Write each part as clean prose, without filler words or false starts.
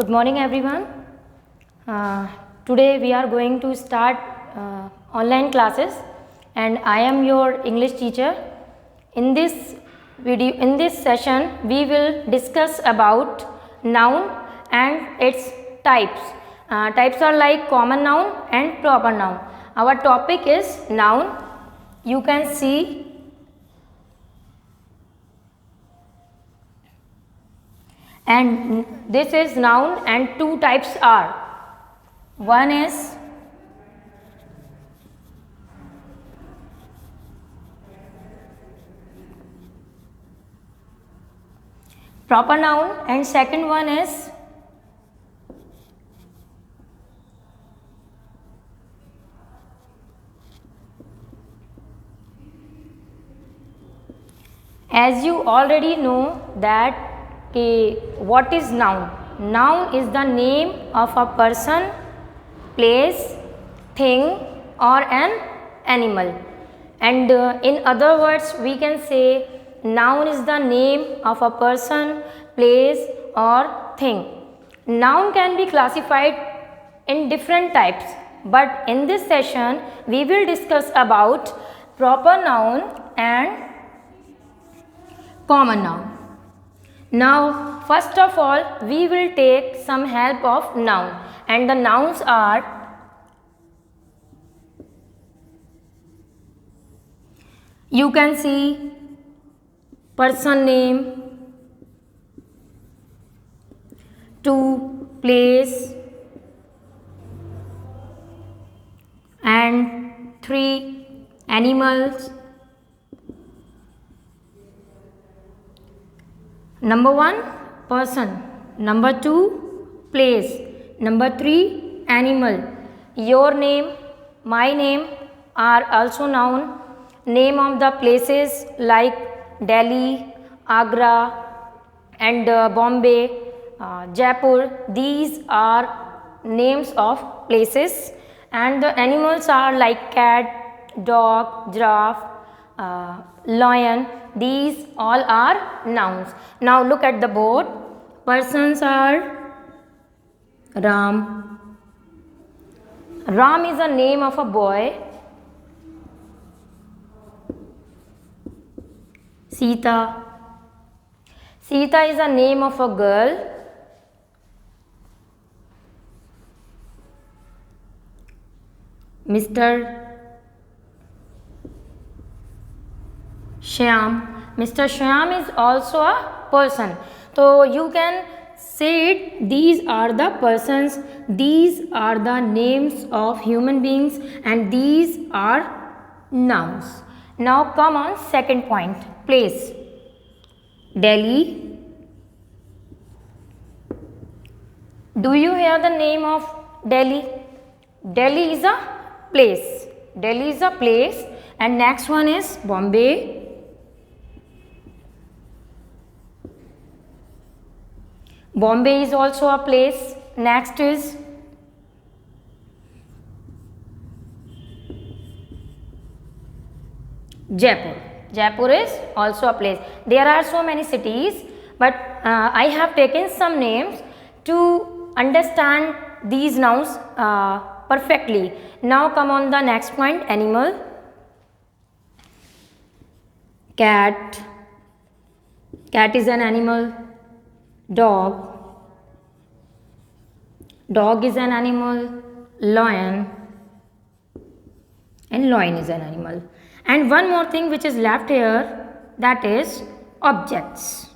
Good morning everyone. Today we are going to start online classes and I am your English teacher. In this session we will discuss about noun and its types. Types are like common noun and proper noun. Our topic is noun. You can see and this is noun and two types are, one is proper noun and second one is as you already know that what is noun? Noun is the name of a person, place, thing or an animal. And in other words we can say noun is the name of a person, place or thing. Noun can be classified in different types, but in this session we will discuss about proper noun and common noun. Now first of all we will take some help of noun and the nouns are you can see person name, to, place and 3 animals. Number 1 person, number 2 place, number 3 animal. Your name, my name are also noun. Name of the places like Delhi, Agra and Bombay, Jaipur, these are names of places. And the animals are like cat, dog, giraffe, lion, these all are nouns. Now look at the board. Persons are Ram. Ram is a name of a boy. Sita. Sita is a name of a girl. Mr. Shyam. Mr. Shyam is also a person. So you can say it, these are the persons, these are the names of human beings and these are nouns. Now come on second point, place. Delhi. Do you hear the name of Delhi? Delhi is a place. Delhi is a place and next one is Bombay. Bombay is also a place. Next is Jaipur. Jaipur is also a place. There are so many cities, but I have taken some names to understand these nouns perfectly. Now come on the next point, animal. Cat. Cat is an animal. Dog. Dog is an animal. Lion. And lion is an animal. And one more thing which is left here, that is objects.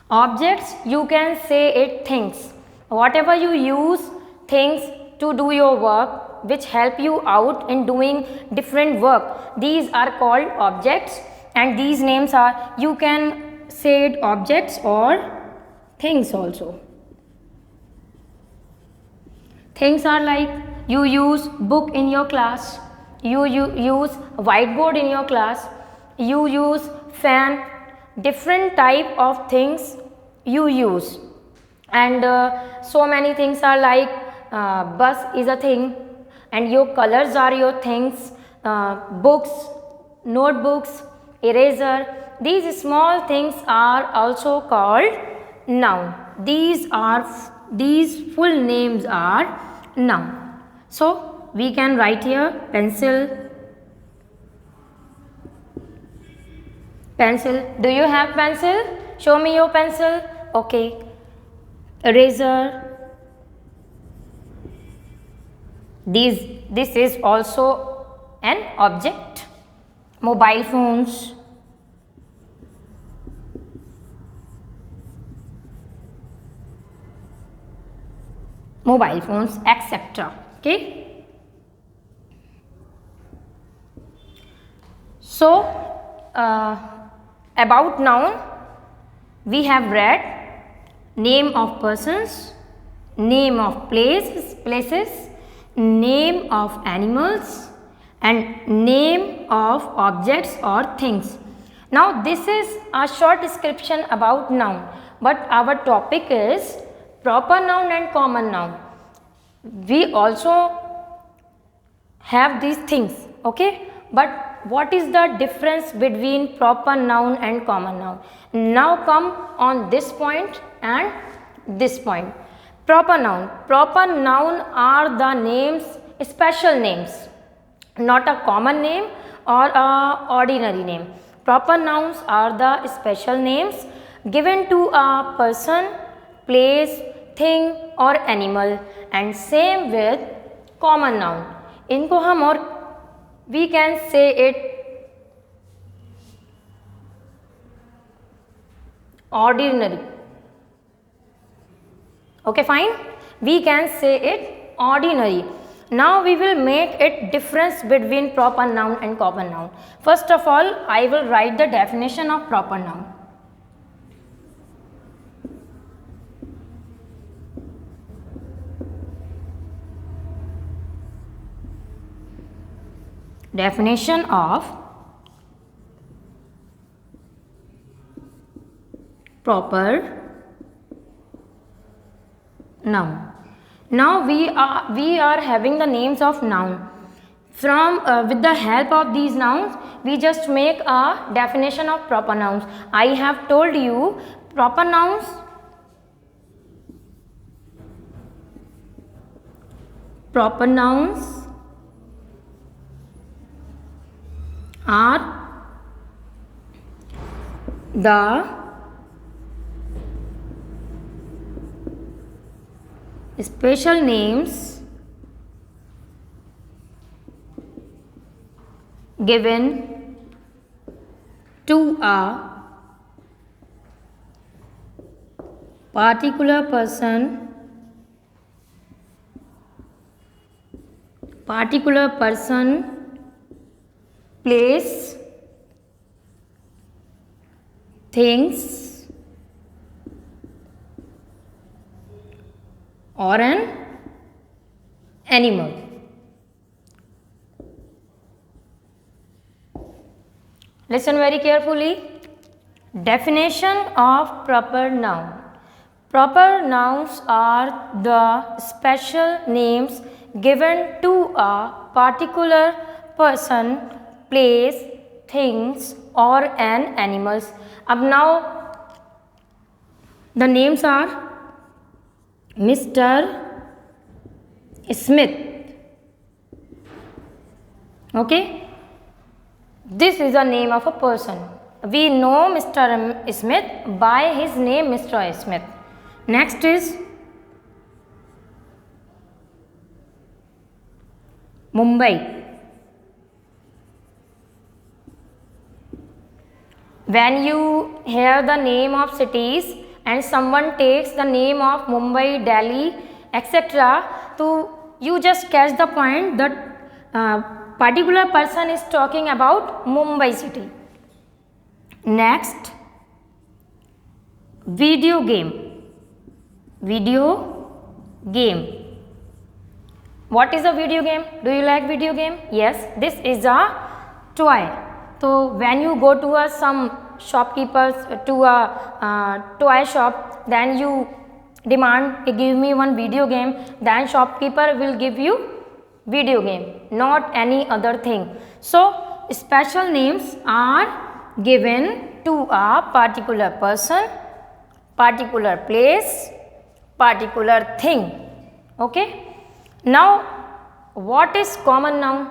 Objects, you can say it things. Whatever you use things to do your work, which help you out in doing different work, these are called objects. And these names are, you can say it objects or things also. Things are like you use book in your class, you use whiteboard in your class, you use fan, different type of things you use. And so many things are like bus is a thing and your colors are your things, books, notebooks, eraser, These small things are also called noun. These full names are noun. So we can write here pencil. Pencil. Do you have pencil? Show me your pencil. Okay. Eraser. This is also an object. Mobile phones. Mobile phones, etc. Okay. So about noun, we have read name of persons, name of places, name of animals, and name of objects or things. Now this is a short description about noun, but our topic is proper noun and common noun. We also have these things, okay, but what is the difference between proper noun and common noun? Now come on this point and this point. Proper noun. Proper noun are the names, special names, not a common name or a ordinary name. Proper nouns are the special names given to a person, place, thing or animal, and same with common noun. इनको हम और we can say it ordinary. Okay, fine. We can say it ordinary. Now we will make it difference between proper noun and common noun. First of all, I will write the definition of proper noun. Definition of proper noun. Now we are having the names of noun. From with the help of these nouns, we just make a definition of proper nouns. I have told you proper nouns are the special names given to a particular person, place, things or an animal. Listen very carefully. Definition of proper noun. Proper nouns are the special names given to a particular person, place, things or an animals. अब now the names are Mr. Smith. Okay, this is the name of a person. We know Mr. Smith by his name Mr. Smith. Next is Mumbai. When you hear the name of cities and someone takes the name of Mumbai, Delhi, etc., so you just catch the point that particular person is talking about Mumbai city. Next, video game. What is a video game? Do you like video game? Yes, this is a toy. So when you go to some shopkeepers to a toy shop, then you demand to give me one video game, then shopkeeper will give you video game, not any other thing. So special names are given to a particular person, particular place, particular thing. Okay. Now, what is common noun?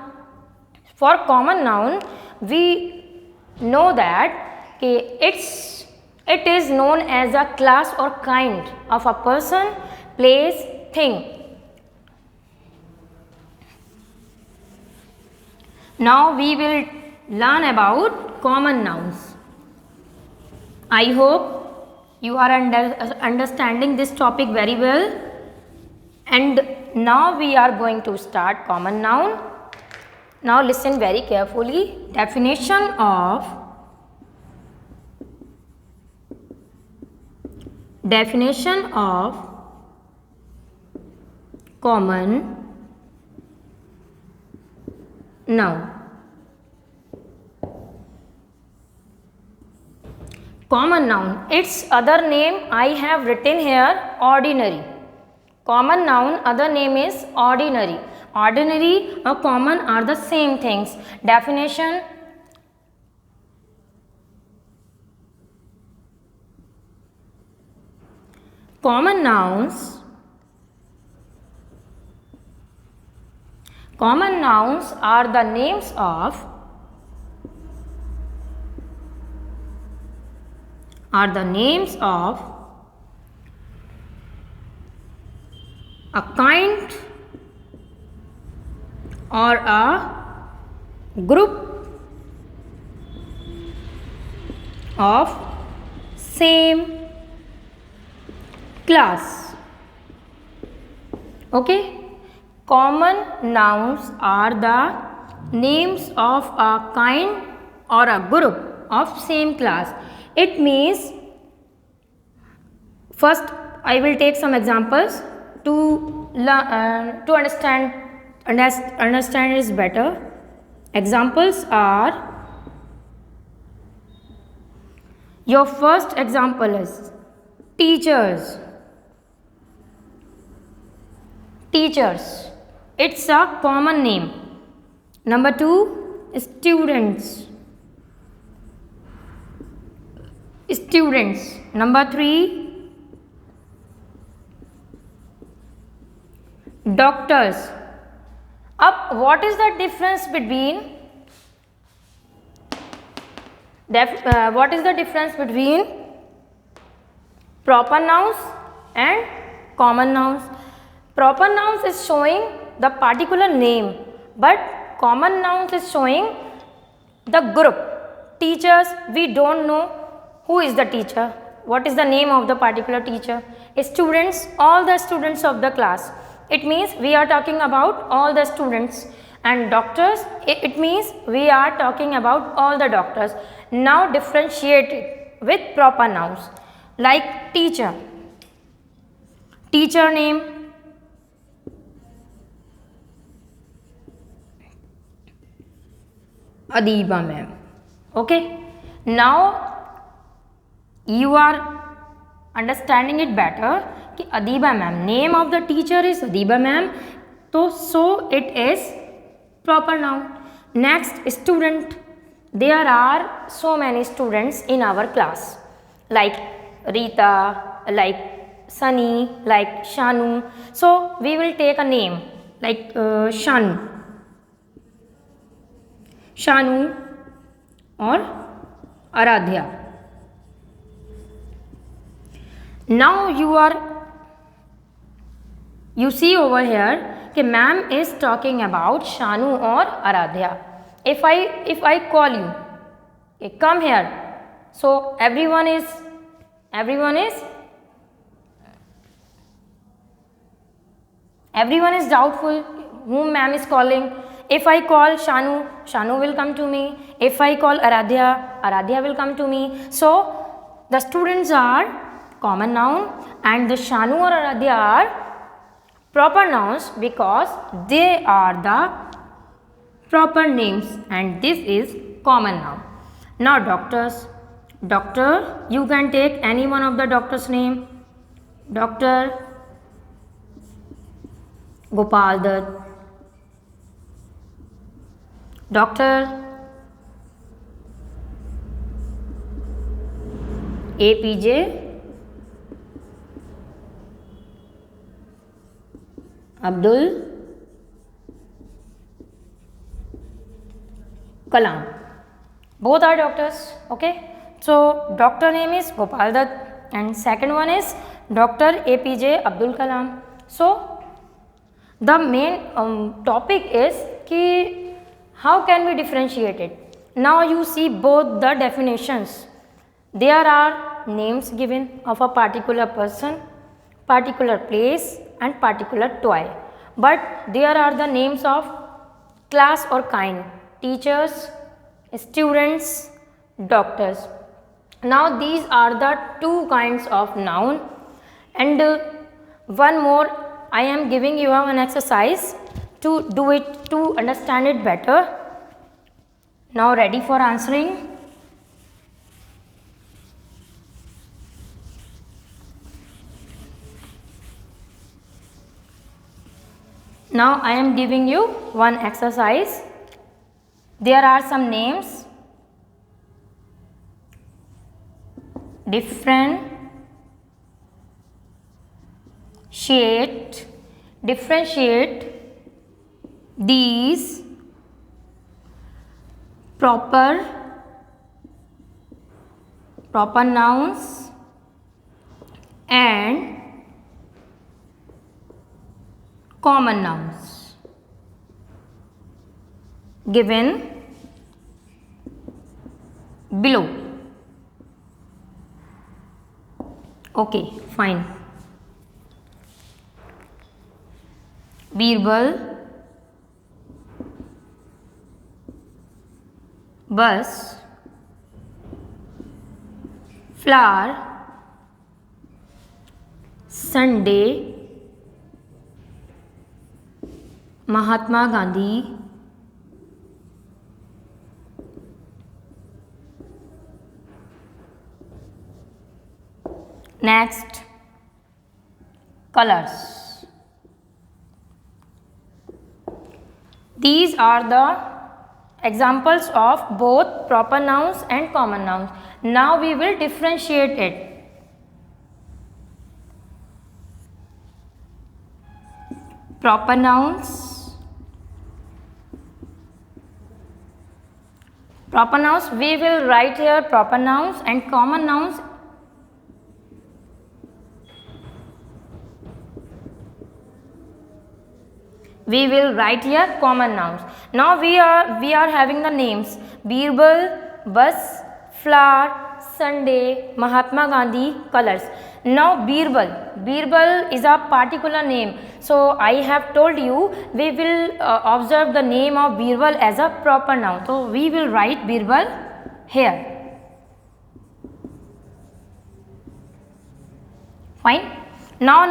For common noun, we know that it is known as a class or kind of a person, place, thing. Now we will learn about common nouns. I hope you are understanding this topic very well. And now we are going to start common noun. Now listen very carefully. Definition of common noun. Common noun, its other name I have written here, ordinary. Common noun, other name is ordinary. Ordinary or common are the same things. Definition: common nouns are the names of a kind or a group of same class. Okay. Common nouns are the names of a kind or a group of same class. It means, first I will take some examples to understand is better. Examples are, your first example is teachers. Teachers, it's a common name. Number 2, students. Students. Number 3, doctors. What is the difference between proper nouns and common nouns? Proper nouns is showing the particular name, but common nouns is showing the group. Teachers, we don't know who is the teacher, what is the name of the particular teacher. Students, all the students of the class. It means we are talking about all the students. And doctors, it means we are talking about all the doctors. Now differentiate it with proper nouns. Like teacher. Teacher name. Adiba ma'am. Okay. Now you are understanding it better. Ki Adiba ma'am. Name of the teacher is Adiba ma'am. So it is proper noun. Next, student. There are so many students in our class. Like Rita, like Sunny, like Shanu. So we will take a name like Shanu. Shanu or Aradhya. Now you see over here कि ma'am is talking about Shanu or Aradhya. If I call you, okay, come here. So everyone is doubtful whom ma'am is calling. If I call Shanu, Shanu will come to me. If I call Aradhya, Aradhya will come to me. So the students are common noun and the Shanu or Aradhya are proper nouns because they are the proper names and this is common noun. Now doctors. Doctor, you can take any one of the doctor's name. Doctor Gopal Dutt. Doctor APJ Abdul Kalam. Both are doctors. Okay. So doctor name is Gopal Dutt and second one is Dr. APJ Abdul Kalam. So the main topic is ki how can we differentiate it. Now you see both the definitions. There are names given of a particular person, particular place and particular toy. But there are the names of class or kind, teachers, students, doctors. Now these are the two kinds of noun, and one more I am giving you an exercise to do it, to understand it better. Now ready for answering? Now I am giving you one exercise. There are some names. Differentiate these proper nouns and common nouns given below. Okay, fine. Birbal, bus, flower, Sunday, Mahatma Gandhi, next, colors. These are the examples of both proper nouns and common nouns. Now we will differentiate it. Proper nouns. Proper nouns, we will write here proper nouns, and common nouns we will write here common nouns. Now we are having the names Birbal, bus, flower, Sunday, Mahatma Gandhi, colors. Now Birbal is a particular name. So I have told you we will observe the name of Birbal as a proper noun. So we will write Birbal here. Fine. Now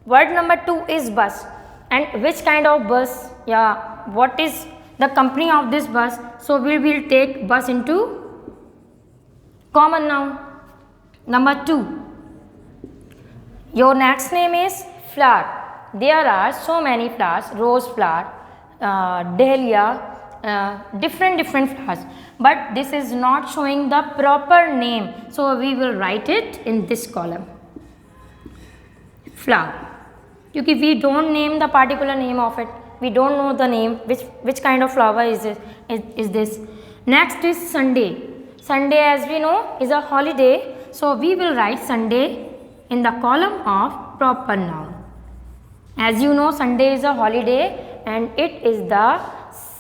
word number 2 is bus. And which kind of bus? Yeah, what is the company of this bus? So we will take bus into common noun. Number 2. Your next name is flower. There are so many flowers, rose flower, dahlia, different flowers. But this is not showing the proper name. So we will write it in this column. Flower. Because we don't name the particular name of it, we don't know the name, which kind of flower is this. Next is Sunday. Sunday, as we know, is a holiday, so we will write Sunday in the column of proper noun. As you know, Sunday is a holiday and it is the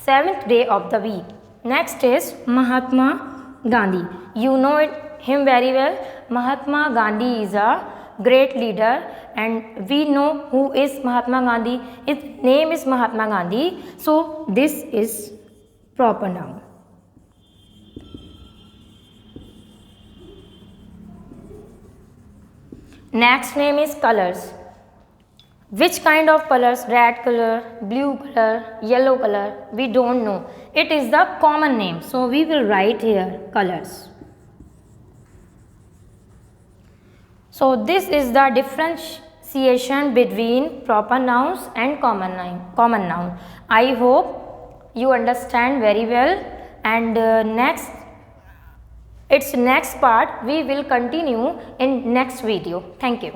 7th day of the week. Next is Mahatma Gandhi. You know him very well. Mahatma Gandhi is a great leader, and we know who is Mahatma Gandhi. His name is Mahatma Gandhi. So this is proper noun. Next name is colors. Which kind of colors? Red color, blue color, yellow color, we don't know. It is the common name. So we will write here colors. So this is the differentiation between proper nouns and common noun. I hope you understand very well, and next Its next part we will continue in next video. Thank you.